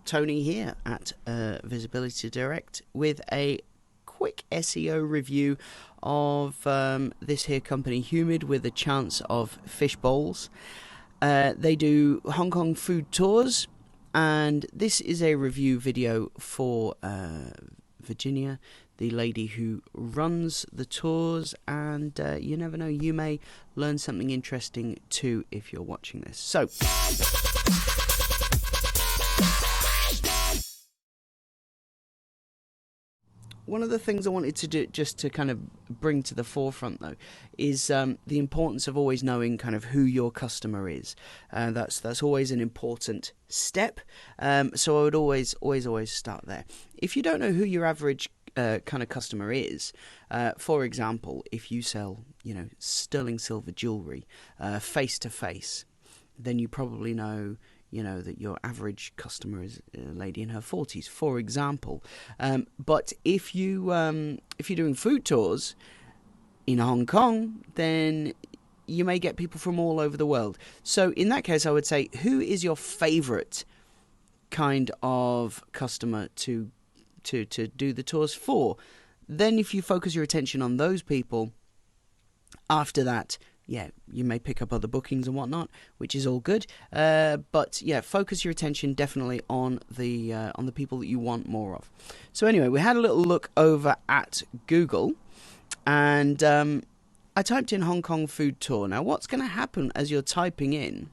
Tony here at Visibility Direct with a quick SEO review of this here company, Humid, with a chance of fish bowls. They do Hong Kong food tours, and this is a review video for Virginia, the lady who runs the tours, and you never know, you may learn something interesting too if you're watching this. So one of the things I wanted to do, just to kind of bring to the forefront, though, is the importance of always knowing kind of who your customer is. That's always an important step. So I would always start there. If you don't know who your average kind of customer is, for example, if you sell, sterling silver jewelry face to face, then you probably know that your average customer is a lady in her 40s, for example. But if you're doing food tours in Hong Kong, then you may get people from all over the world. So in that case, I would say, who is your favorite kind of customer to do the tours for? Then if you focus your attention on those people, after that, you may pick up other bookings and whatnot, which is all good. But focus your attention definitely on the people that you want more of. So anyway, we had a little look over at Google, and I typed in Hong Kong food tour. Now, what's going to happen as you're typing in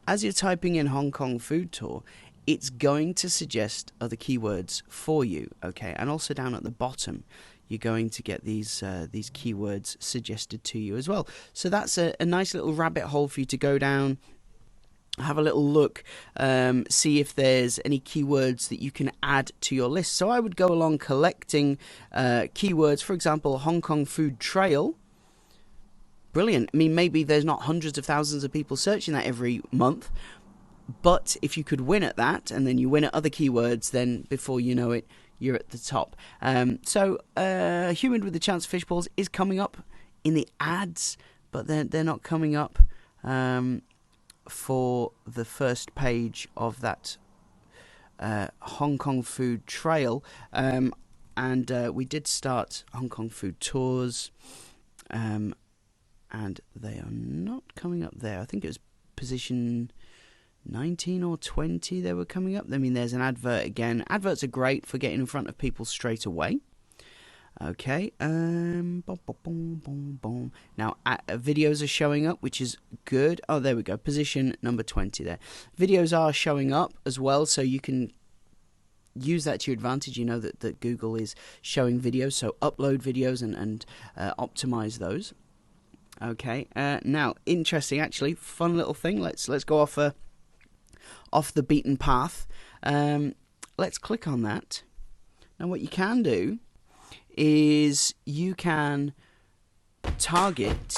Hong Kong food tour? It's going to suggest other keywords for you, okay? And also down at the bottom, you're going to get these keywords suggested to you as well. So that's a nice little rabbit hole for you to go down, have a little look, see if there's any keywords that you can add to your list. So I would go along collecting keywords, for example, Hong Kong food trail. Brilliant. I mean, maybe there's not hundreds of thousands of people searching that every month, but if you could win at that, and then you win at other keywords, then before you know it, you're at the top. So Humid with the Chance of Fish Balls is coming up in the ads, but they're not coming up for the first page of that Hong Kong food trail. And we did start Hong Kong food tours, and they are not coming up there. I think it was position 19 or 20 they were coming up. I mean, there's an advert again. Adverts are great for getting in front of people straight away. Okay. Now, videos are showing up, which is good. Oh, there we go. Position number 20 there. Videos are showing up as well, so you can use that to your advantage. You know that Google is showing videos, so upload videos and optimize those. Okay. Now, interesting, actually, fun little thing. Let's go off the beaten path. Let's click on that. Now what you can do is you can target,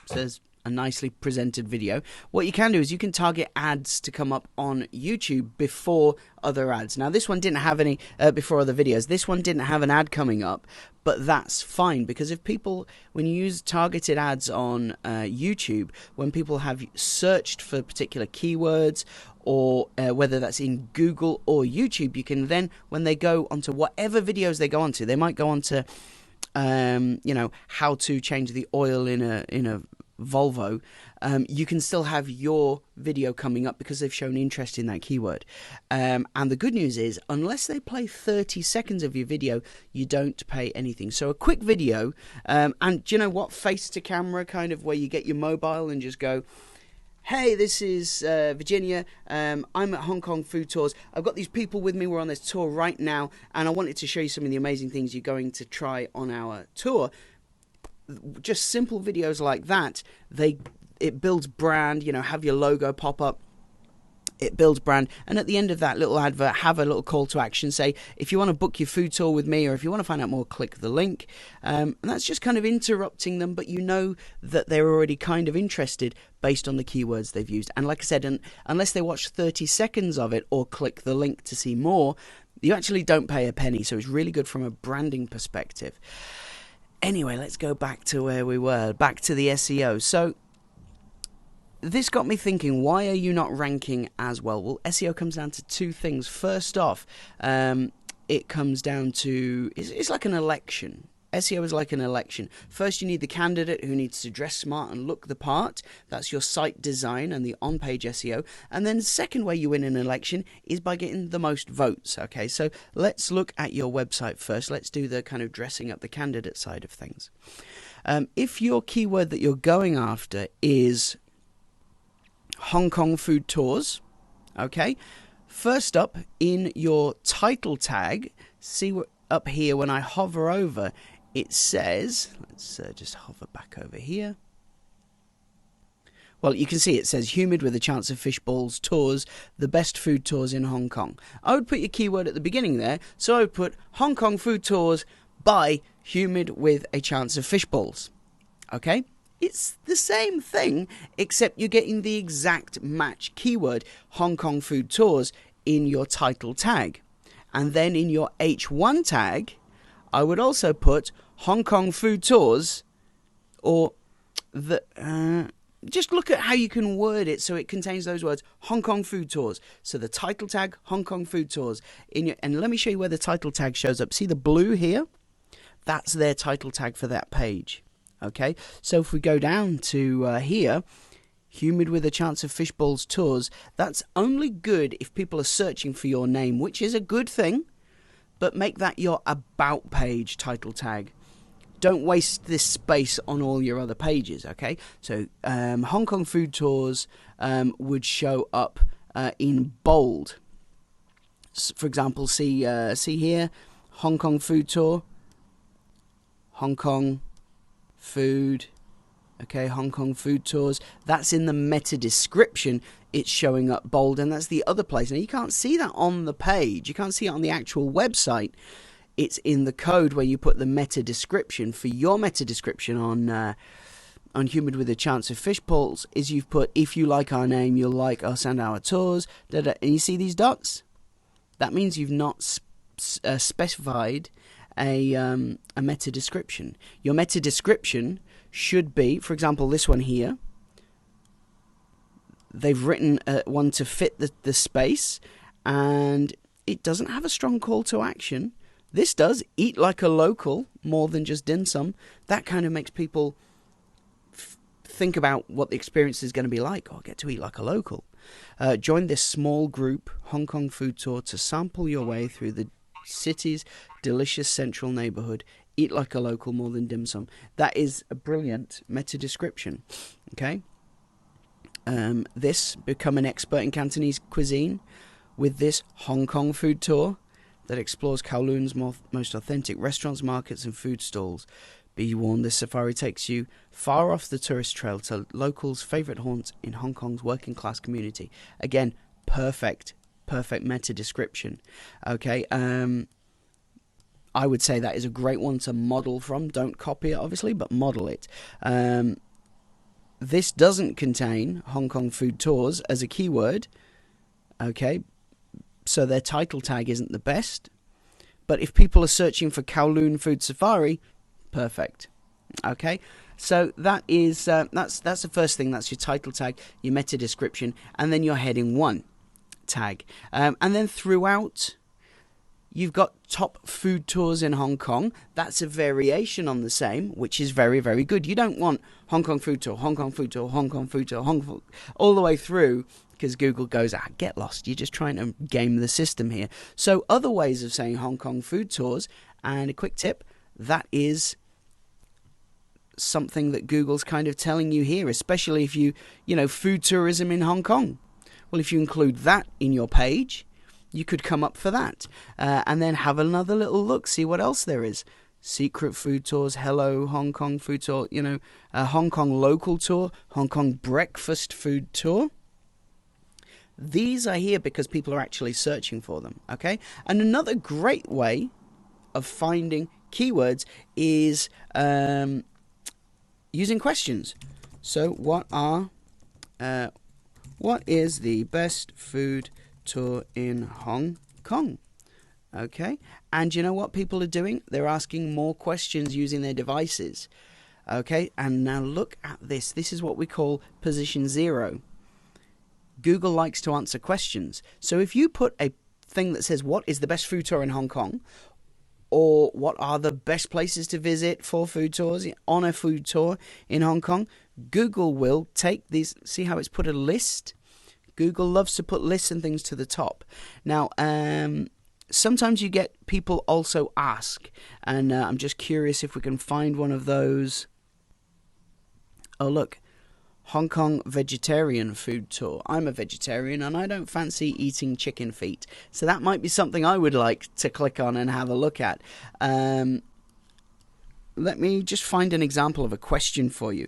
says a nicely presented video. What you can do is you can target ads to come up on YouTube before other ads. Now this one didn't have any before other videos. This one didn't have an ad coming up, but that's fine, because if people, when you use targeted ads on YouTube, when people have searched for particular keywords, or whether that's in Google or YouTube, you can then, when they go onto whatever videos they go onto, they might go onto how to change the oil in a Volvo, you can still have your video coming up because they've shown interest in that keyword. And the good news is, unless they play 30 seconds of your video, you don't pay anything. So a quick video, and do you know what, face to camera, kind of where you get your mobile and just go, hey, this is Virginia, I'm at Hong Kong Food Tours. I've got these people with me, we're on this tour right now, and I wanted to show you some of the amazing things you're going to try on our tour. Just simple videos like that, it builds brand. Have your logo pop up, it builds brand, and at the end of that little advert, have a little call to action, say, if you want to book your food tour with me, or if you want to find out more, click the link. And that's just kind of interrupting them, but you know that they're already kind of interested based on the keywords they've used. And like I said, unless they watch 30 seconds of it or click the link to see more, you actually don't pay a penny. So it's really good from a branding perspective. Anyway, let's go back to where we were, back to the SEO. So this got me thinking, why are you not ranking as well? Well, SEO comes down to two things. First off, it comes down to, it's like an election. SEO is like an election. First, you need the candidate who needs to dress smart and look the part. That's your site design and the on-page SEO. And then the second way you win an election is by getting the most votes. Okay, so let's look at your website first. Let's do the kind of dressing up the candidate side of things. If your keyword that you're going after is Hong Kong food tours, okay, first up in your title tag, see what up here when I hover over, it says, let's just hover back over here. Well, you can see it says humid with a chance of fish balls tours, the best food tours in Hong Kong. I would put your keyword at the beginning there, so I would put Hong Kong food tours by humid with a chance of fish balls. Okay? It's the same thing, except you're getting the exact match keyword, Hong Kong food tours, in your title tag. And then in your H1 tag, I would also put Hong Kong food tours, or just look at how you can word it so it contains those words, Hong Kong food tours. So the title tag, Hong Kong food tours. And let me show you where the title tag shows up. See the blue here? That's their title tag for that page. Okay, so if we go down to here, humid with a chance of fish balls tours, that's only good if people are searching for your name, which is a good thing. But make that your about page title tag. Don't waste this space on all your other pages, okay? So Hong Kong food tours would show up in bold. For example, see here, Hong Kong food tour, Hong Kong food, okay, Hong Kong food tours. That's in the meta description. It's showing up bold, and that's the other place. Now, you can't see that on the page. You can't see it on the actual website. It's in the code where you put the meta description. For your meta description on humid with a chance of fish balls, is you've put, if you like our name, you'll like us and our tours. And you see these dots? That means you've not specified a meta description. Your meta description should be, for example, this one here. They've written one to fit the space, and it doesn't have a strong call to action. This does, eat like a local, more than just dim sum. That kind of makes people think about what the experience is going to be like. Oh, get to eat like a local. Join this small group Hong Kong food tour to sample your way through the city's delicious central neighborhood. Eat like a local, more than dim sum. That is a brilliant meta description. Okay. This, become an expert in Cantonese cuisine with this Hong Kong food tour that explores Kowloon's most authentic restaurants, markets and food stalls. Be warned, this safari takes you far off the tourist trail to locals' favourite haunts in Hong Kong's working class community. Again, perfect meta description. Okay, I would say that is a great one to model from. Don't copy it, obviously, but model it. This doesn't contain Hong Kong food tours as a keyword, okay, so their title tag isn't the best. But if people are searching for Kowloon Food Safari, perfect. Okay, so that is that's the first thing. That's your title tag, your meta description, and then your heading 1 tag. And then throughout, you've got top food tours in Hong Kong. That's a variation on the same, which is very, very good. You don't want Hong Kong food tour, Hong Kong food tour, Hong Kong food tour, Hong Kong, all the way through, because Google goes, get lost. You're just trying to game the system here. So other ways of saying Hong Kong food tours, and a quick tip, that is something that Google's kind of telling you here, especially if you food tourism in Hong Kong. Well, if you include that in your page, you could come up for that, and then have another little look, see what else there is. Secret food tours, hello Hong Kong food tour, Hong Kong local tour, Hong Kong breakfast food tour. These are here because people are actually searching for them, okay? And another great way of finding keywords is using questions. So what is the best food tour in Hong Kong? Okay, and you know what people are doing? They're asking more questions using their devices. Okay, and now look at this. This is what we call position 0. Google likes to answer questions. So if you put a thing that says, what is the best food tour in Hong Kong? Or what are the best places to visit for food tours on a food tour in Hong Kong? Google will take these. See how it's put a list? Google loves to put lists and things to the top. Now, sometimes you get people also ask, and I'm just curious if we can find one of those. Oh, look. Hong Kong vegetarian food tour. I'm a vegetarian and I don't fancy eating chicken feet. So that might be something I would like to click on and have a look at. Let me just find an example of a question for you.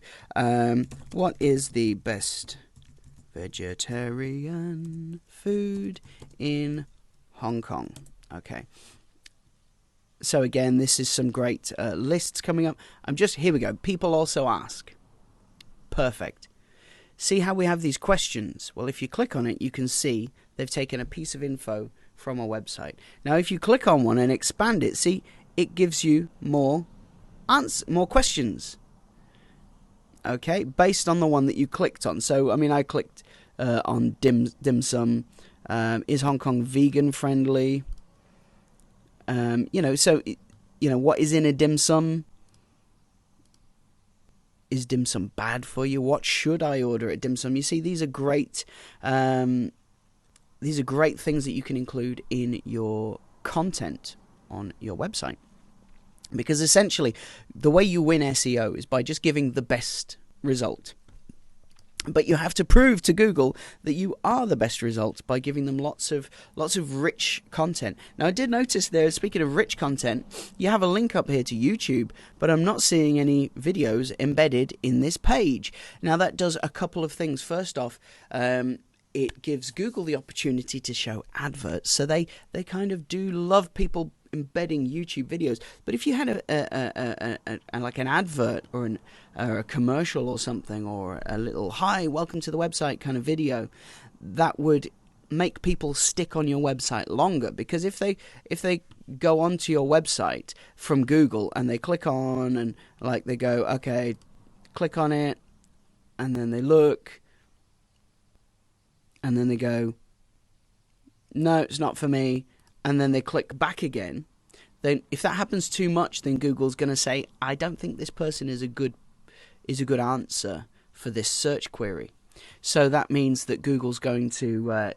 What is the best vegetarian food in Hong Kong? Okay. So again, this is some great lists coming up. Here we go. People also ask. Perfect. See how we have these questions? Well, if you click on it, you can see they've taken a piece of info from a website. Now, if you click on one and expand it, see, it gives you more questions. Okay, based on the one that you clicked on. So, I mean, I clicked on dim sum. Is Hong Kong vegan friendly? What is in a dim sum? Is dim sum bad for you? What should I order at dim sum? You see, these are great. These are great things that you can include in your content on your website, because essentially, the way you win SEO is by just giving the best result. But you have to prove to Google that you are the best result by giving them lots of rich content. Now, I did notice there, speaking of rich content, you have a link up here to YouTube, but I'm not seeing any videos embedded in this page. Now, that does a couple of things. First off, it gives Google the opportunity to show adverts. So they kind of do love people embedding YouTube videos. But if you had like an advert or a commercial or something, or a little "Hi, welcome to the website" kind of video, that would make people stick on your website longer. Because if they go onto your website from Google and they click on and like they go, okay, click on it, and then they look, and then they go, no, it's not for me, and then they click back again, then if that happens too much, then Google's going to say, I don't think this person is a good answer for this search query. So that means that Google's going to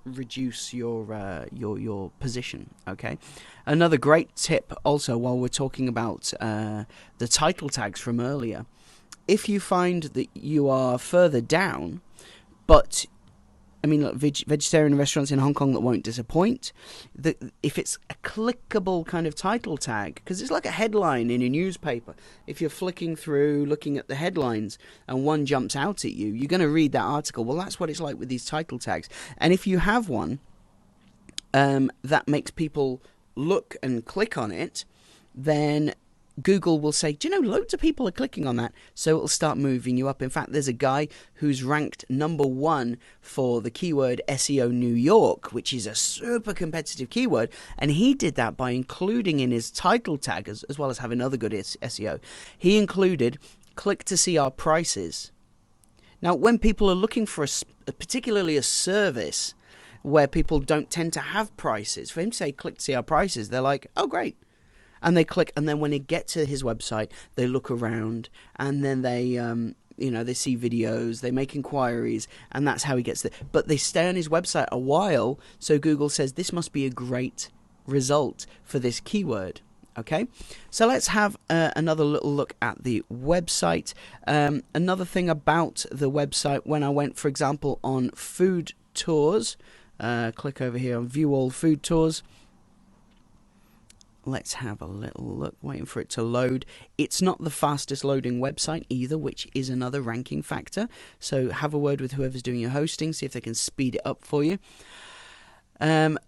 reduce your position. Okay. Another great tip also, while we're talking about the title tags from earlier, if you find that you are further down, but I mean, look, vegetarian restaurants in Hong Kong that won't disappoint. If it's a clickable kind of title tag, because it's like a headline in a newspaper. If you're flicking through, looking at the headlines, and one jumps out at you, you're going to read that article. Well, that's what it's like with these title tags. And if you have one that makes people look and click on it, then Google will say, do you know, loads of people are clicking on that, so it'll start moving you up. In fact, there's a guy who's ranked #1 for the keyword SEO New York, which is a super competitive keyword, and he did that by including in his title tag, as well as having other good SEO, he included click to see our prices. Now, when people are looking for particularly a service where people don't tend to have prices, for him to say click to see our prices, they're like, oh, great. And they click, and then when they get to his website, they look around, and then they see videos, they make inquiries, and that's how he gets there. But they stay on his website a while, so Google says this must be a great result for this keyword. Okay, so let's have another little look at the website. Another thing about the website, when I went, for example, on food tours, click over here on View All Food Tours. Let's have a little look, waiting for it to load. It's not the fastest loading website either, which is another ranking factor. So have a word with whoever's doing your hosting, see if they can speed it up for you.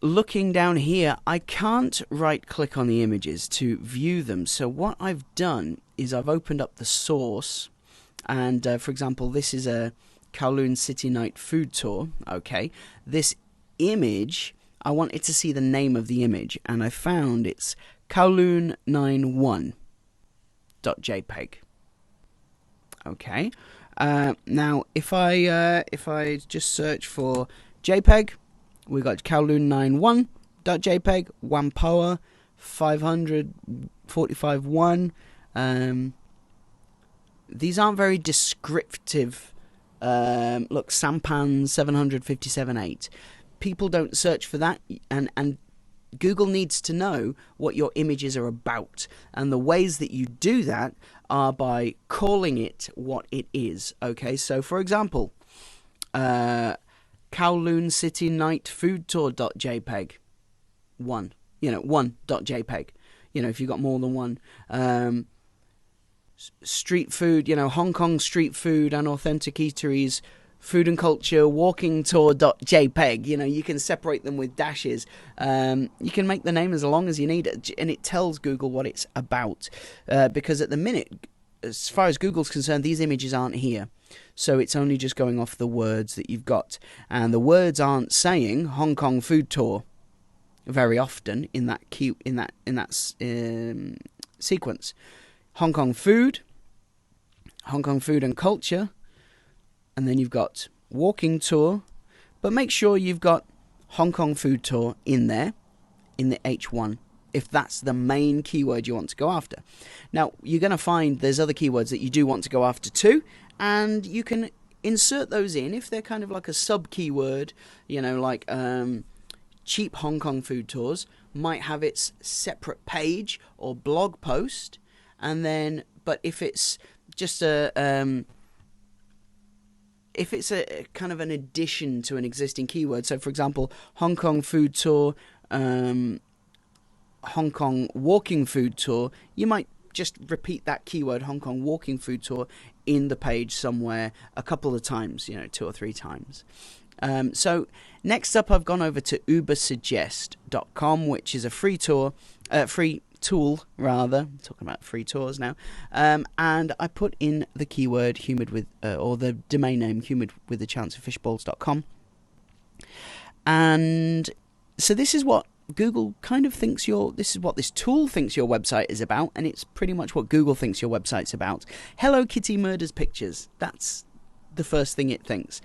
Looking down here, I can't right-click on the images to view them. So what I've done is I've opened up the source. And, for example, this is a Kowloon City Night food tour. Okay, this image, I wanted to see the name of the image, and I found it's Kowloon 91. .jpg. Okay. Now, if I just search for JPEG, we got Kowloon91.jpg, Wampoa 545.1. These aren't very descriptive. Look, Sampan 757.8. People don't search for that, and Google needs to know what your images are about, and the ways that you do that are by calling it what it is. Okay, so for example, Kowloon City Night Food Tour.jpg, one.jpg. If you've got more than one. Street food, Hong Kong street food and authentic eateries, food and culture, walking tour.jpg. You can separate them with dashes. You can make the name as long as you need it, and it tells Google what it's about. Because at the minute, as far as Google's concerned, these images aren't here. So it's only just going off the words that you've got. And the words aren't saying Hong Kong food tour very often in that sequence. Hong Kong food and culture, and then you've got walking tour, but make sure you've got Hong Kong food tour in there, in the H1, if that's the main keyword you want to go after. Now, you're going to find there's other keywords that you do want to go after too, and you can insert those in if they're kind of like a sub-keyword, like cheap Hong Kong food tours might have its separate page or blog post. And then, but if it's just if it's a kind of an addition to an existing keyword, so for example, Hong Kong food tour, Hong Kong walking food tour, you might just repeat that keyword, Hong Kong walking food tour, in the page somewhere a couple of times, 2 or 3 times. So next up, I've gone over to ubersuggest.com, which is a free tool, I'm talking about free tours now, and I put in the keyword humid with, or the domain name humidwithachanceoffishballs.com, and so this is what Google kind of thinks this is what this tool thinks your website is about, and it's pretty much what Google thinks your website's about. Hello Kitty murders pictures, that's the first thing it thinks.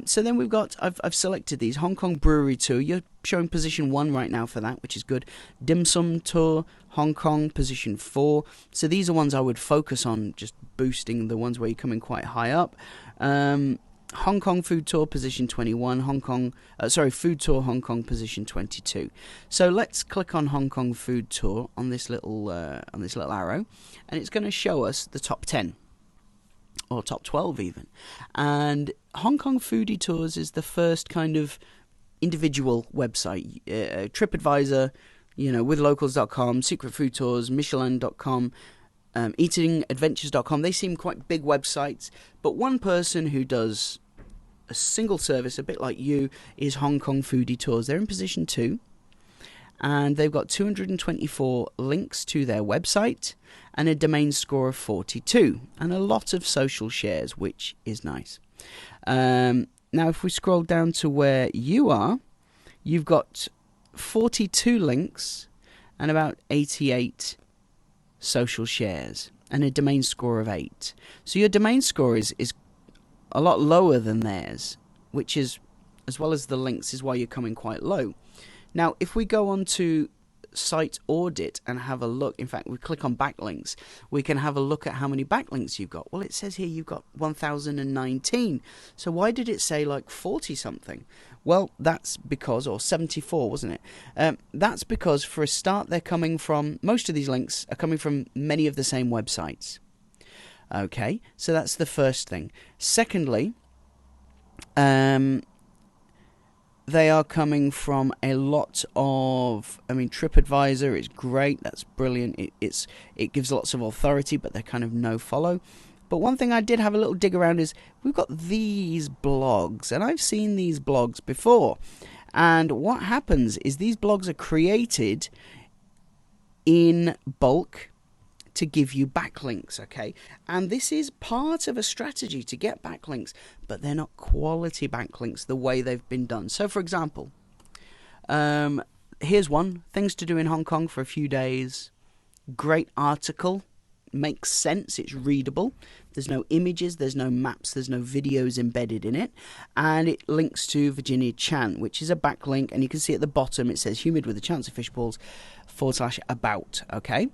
So then we've got, I've selected these. Hong Kong brewery tour, you're showing position 1 right now for that, which is good. Dim sum tour, Hong Kong, position 4. So these are ones I would focus on, just boosting the ones where you're coming quite high up. Hong Kong food tour, position 21. Food tour Hong Kong, position 22. So let's click on Hong Kong food tour on this little arrow, and it's going to show us the top 10. Or top 12 even. And Hong Kong Foodie Tours is the first kind of individual website. TripAdvisor, withlocals.com, Secret Food Tours, Michelin.com, eatingadventures.com. They seem quite big websites, but one person who does a single service, a bit like you, is Hong Kong Foodie Tours. They're in position 2. And they've got 224 links to their website and a domain score of 42 and a lot of social shares, which is nice. Now, if we scroll down to where you are, you've got 42 links and about 88 social shares and a domain score of 8. So your domain score is a lot lower than theirs, which is, as well as the links, is why you're coming quite low. Now, if we go on to Site Audit and have a look, in fact, we click on Backlinks, we can have a look at how many backlinks you've got. Well, it says here you've got 1,019. So why did it say like 40-something? Well, that's because, or 74, wasn't it? That's because, for a start, they're coming from, most of these links are coming from many of the same websites. Okay, so that's the first thing. Secondly, they are coming from a lot of, TripAdvisor is great, that's brilliant, it gives lots of authority, but they're kind of no follow. But one thing I did have a little dig around is, we've got these blogs, and I've seen these blogs before, and what happens is these blogs are created in bulk to give you backlinks, okay? And this is part of a strategy to get backlinks, but they're not quality backlinks the way they've been done. So, for example, here's one, things to do in Hong Kong for a few days. Great article, makes sense, it's readable. There's no images, there's no maps, there's no videos embedded in it. And it links to Virginia Chan, which is a backlink. And you can see at the bottom it says humid with a chance of fish balls /about. Okay.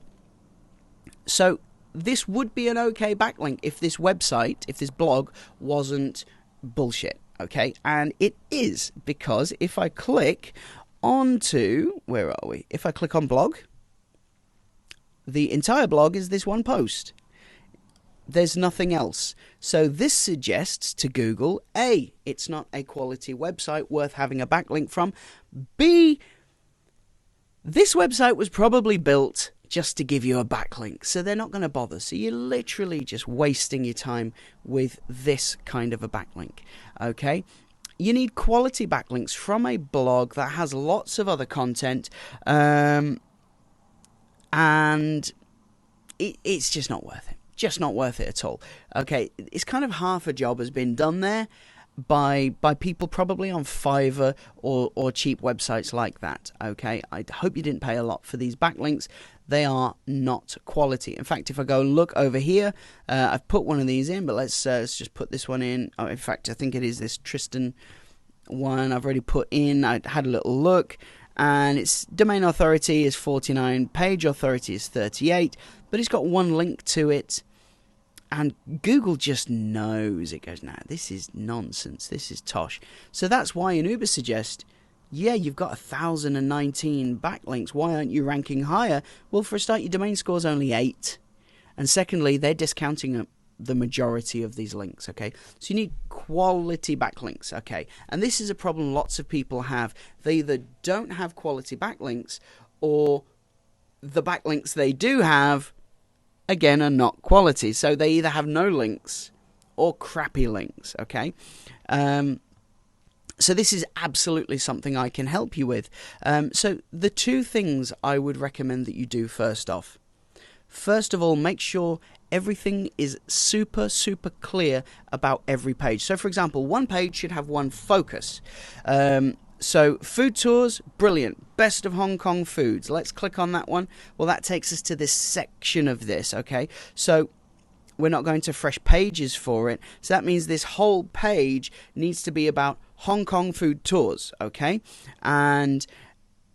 So this would be an okay backlink if this website, if this blog wasn't bullshit. Okay. And it is, because if I click onto, where are we? If I click on blog, the entire blog is this one post. There's nothing else. So this suggests to Google, A, it's not a quality website worth having a backlink from. B, this website was probably built just to give you a backlink, so they're not going to bother. So you're literally just wasting your time with this kind of a backlink. Okay? You need quality backlinks from a blog that has lots of other content, and it's just not worth it. Just not worth it at all. Okay, it's kind of half a job has been done there by people probably on Fiverr or cheap websites like that. Okay, I hope you didn't pay a lot for these backlinks. They are not quality. In fact, if I go and look over here, I've put one of these in, but let's just put this one in. Oh, in fact, I think it is this Tristan one I've already put in. I had a little look, and its domain authority is 49, page authority is 38, but it's got one link to it. And Google just knows. It goes, nah, this is nonsense. This is tosh. So that's why in Ubersuggest, yeah, you've got 1,019 backlinks. Why aren't you ranking higher? Well, for a start, your domain score is only 8. And secondly, they're discounting the majority of these links, okay? So you need quality backlinks, okay? And this is a problem lots of people have. They either don't have quality backlinks, or the backlinks they do have, again, are not quality. So they either have no links or crappy links, okay? So this is absolutely something I can help you with. So the two things I would recommend that you do first off. First of all, make sure everything is super, super clear about every page. So, for example, one page should have one focus. So food tours, brilliant. Best of Hong Kong foods. Let's click on that one. Well, that takes us to this section of this, okay? So we're not going to fresh pages for it. So that means this whole page needs to be about Hong Kong food tours, okay? And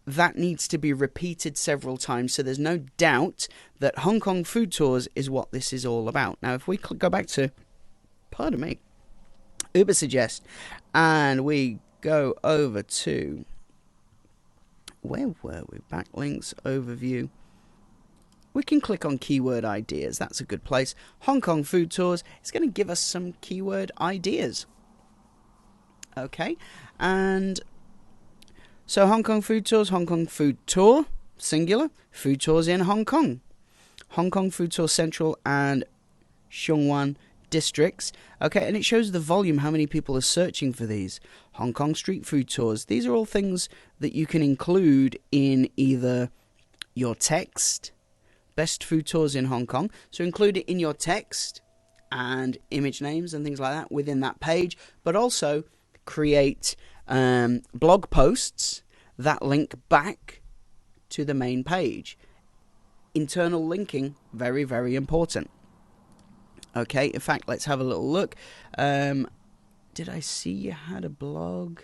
that needs to be repeated several times, so there's no doubt that Hong Kong food tours is what this is all about. Now, if we go back to, pardon me, Ubersuggest, and we go over to, where were we? Backlinks, overview. We can click on keyword ideas. That's a good place. Hong Kong food tours. It's going to give us some keyword ideas. Okay. And so Hong Kong food tours, Hong Kong food tour, singular, food tours in Hong Kong. Hong Kong food tour central and Sheung districts. Okay, and it shows the volume, how many people are searching for these. Hong Kong street food tours. These are all things that you can include in either your text, best food tours in Hong Kong. So include it in your text and image names and things like that within that page, but also create blog posts that link back to the main page. Internal linking, very, very important. Okay, in fact, let's have a little look. Did I see you had a blog?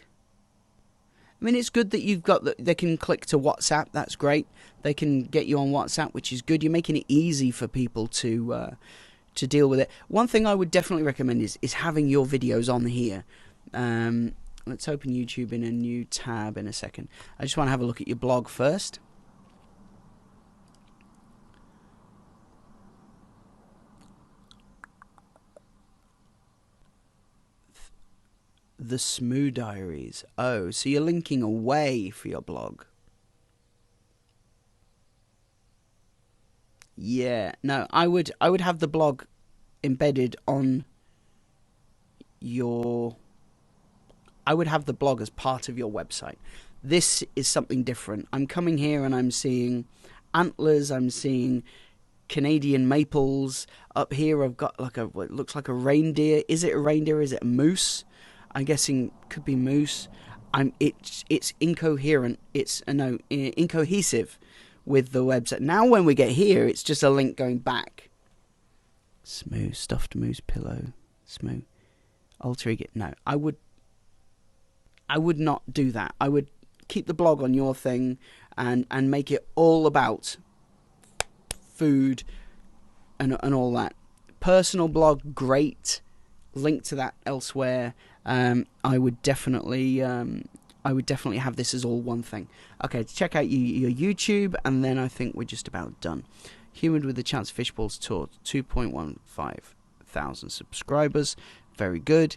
I mean, it's good that you've got they can click to WhatsApp. That's great. They can get you on WhatsApp, which is good. You're making it easy for people to deal with it. One thing I would definitely recommend is having your videos on here. Let's open YouTube in a new tab in a second. I just want to have a look at your blog first. The Smoo Diaries. Oh, so you're linking away for your blog. Yeah, no, I would have the blog embedded on your... I would have the blog as part of your website. This is something different. I'm coming here and I'm seeing antlers, I'm seeing Canadian maples. Up here I've got like what looks like a reindeer. Is it a reindeer? Is it a moose? I'm guessing could be moose. It's incoherent. It's incohesive with the website. Now when we get here, it's just a link going back Smooth stuffed moose pillow. Smooth. Alter ego. No, I would not do that. I would keep the blog on your thing and make it all about food and all that. Personal blog, great. Link to that elsewhere. I would definitely have this as all one thing. Okay, check out your YouTube, and then I think we're just about done. Human with the Chance Fishballs Tour, 2.15 thousand subscribers. Very good.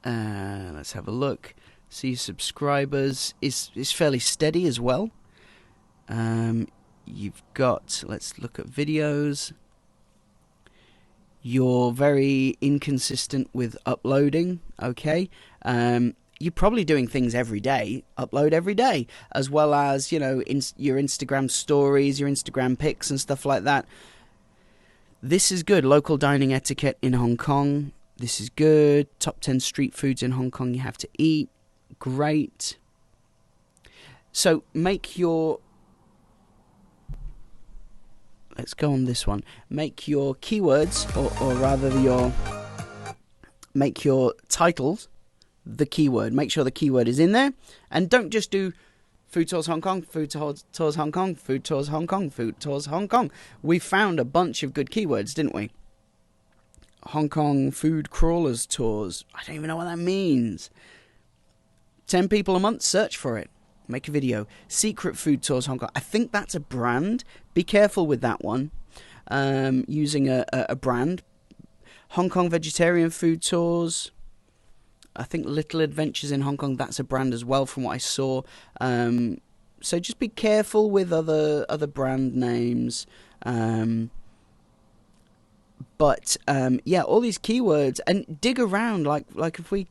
Let's have a look. See, subscribers is fairly steady as well. You've got, let's look at videos. You're very inconsistent with uploading, okay? You're probably doing things every day, upload every day, as well as, your Instagram stories, your Instagram pics and stuff like that. This is good. Local dining etiquette in Hong Kong. This is good. Top 10 street foods in Hong Kong you have to eat. Great. So make your... Let's go on this one. Make your keywords, or rather make your titles the keyword. Make sure the keyword is in there. And don't just do Food Tours Hong Kong, Food Tours Hong Kong, Food Tours Hong Kong, Food Tours Hong Kong. We found a bunch of good keywords, didn't we? Hong Kong Food Crawlers Tours. I don't even know what that means. 10 people a month, search for it. Make a video. Secret Food Tours Hong Kong. I think that's a brand. Be careful with that one. Using a brand. Hong Kong Vegetarian Food Tours. I think Little Adventures in Hong Kong, that's a brand as well from what I saw. So just be careful with other brand names. But yeah, all these keywords, and dig around. Like if we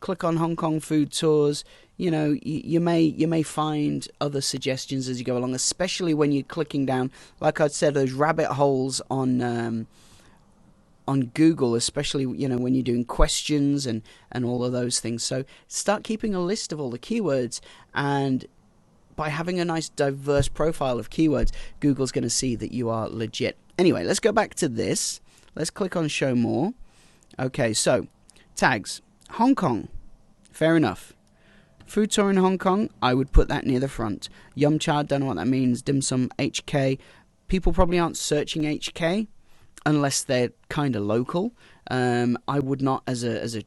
click on Hong Kong Food Tours, you may find other suggestions as you go along, especially when you're clicking down, like I said, those rabbit holes on Google, especially when you're doing questions and all of those things. So start keeping a list of all the keywords, and by having a nice diverse profile of keywords, Google's going to see that you are legit. Anyway, let's go back to this. Let's click on Show More. Okay, so tags. Hong Kong. Fair enough. Food tour in Hong Kong, I would put that near the front. Yum Cha, don't know what that means. Dim Sum, HK. People probably aren't searching HK unless they're kind of local. I would not, as a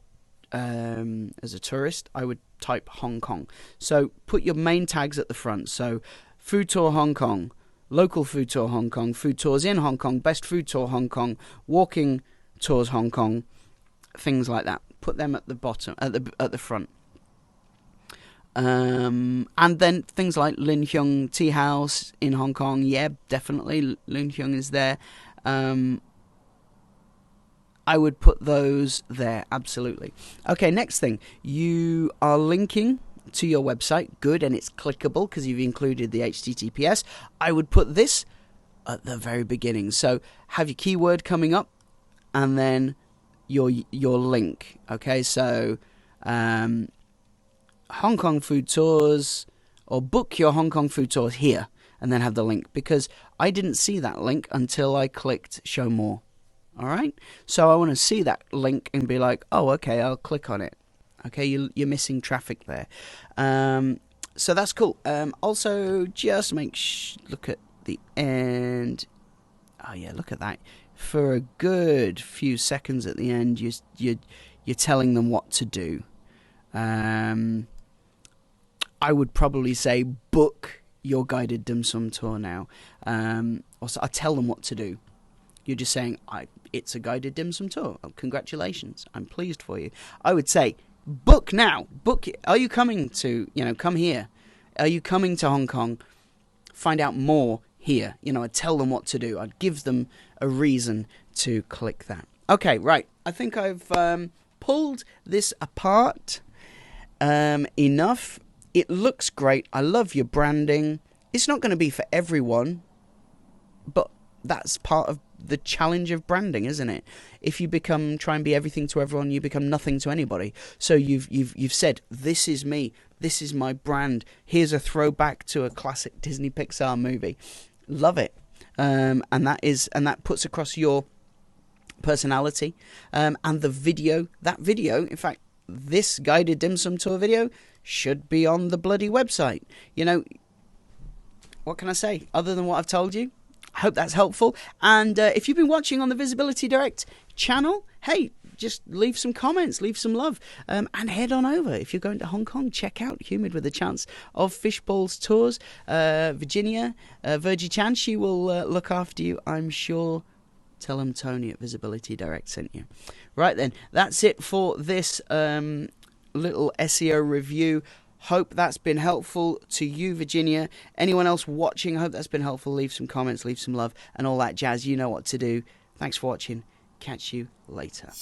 tourist, I would type Hong Kong. So put your main tags at the front. So Food Tour Hong Kong, Local Food Tour Hong Kong, Food Tours in Hong Kong, Best Food Tour Hong Kong, Walking Tours Hong Kong, things like that. Put them at the bottom, at the front. And then things like Lin Hyung Tea House in Hong Kong. Yeah, definitely Lin Hyung is there. I would put those there, absolutely. Okay, next thing. You are linking to your website. Good, and it's clickable because you've included the HTTPS. I would put this at the very beginning. So have your keyword coming up, and then your link. Okay, so Hong Kong Food Tours, or book your Hong Kong Food Tours here, and then have the link, because I didn't see that link until I clicked Show More. All right, so I want to see that link and be like, oh, okay, I'll click on it. Okay, you're missing traffic there. So that's cool. Also, just look at the end. Oh yeah, look at that. For a good few seconds at the end, you're telling them what to do. I would probably say book your guided dim sum tour now. Also, I tell them what to do. You're just saying, it's a guided dim sum tour. Oh, congratulations. I'm pleased for you. I would say, book now. Book it. Are you coming to, come here? Are you coming to Hong Kong? Find out more here. I'd tell them what to do. I'd give them a reason to click that. Okay, right. I think I've pulled this apart enough. It looks great. I love your branding. It's not going to be for everyone, but that's part of the challenge of branding, isn't it? If you try and be everything to everyone, you become nothing to anybody. So you've said, this is me, this is my brand. Here's a throwback to a classic Disney Pixar movie. Love it. and that puts across your personality, and the video. That video, in fact, this guided dim sum tour video should be on the bloody website. You know, what can I say other than what I've told you? I hope that's helpful. And if you've been watching on the Visibility Direct channel, hey, just leave some comments, leave some love, and head on over. If you're going to Hong Kong, check out Humid with a Chance of Fishballs Tours. Virginia, Virgie Chan, she will look after you, I'm sure. Tell them Tony at Visibility Direct sent you. Right then, that's it for this little SEO review. Hope that's been helpful to you, Virginia. Anyone else watching, I hope that's been helpful. Leave some comments, leave some love, and all that jazz. You know what to do. Thanks for watching. Catch you later.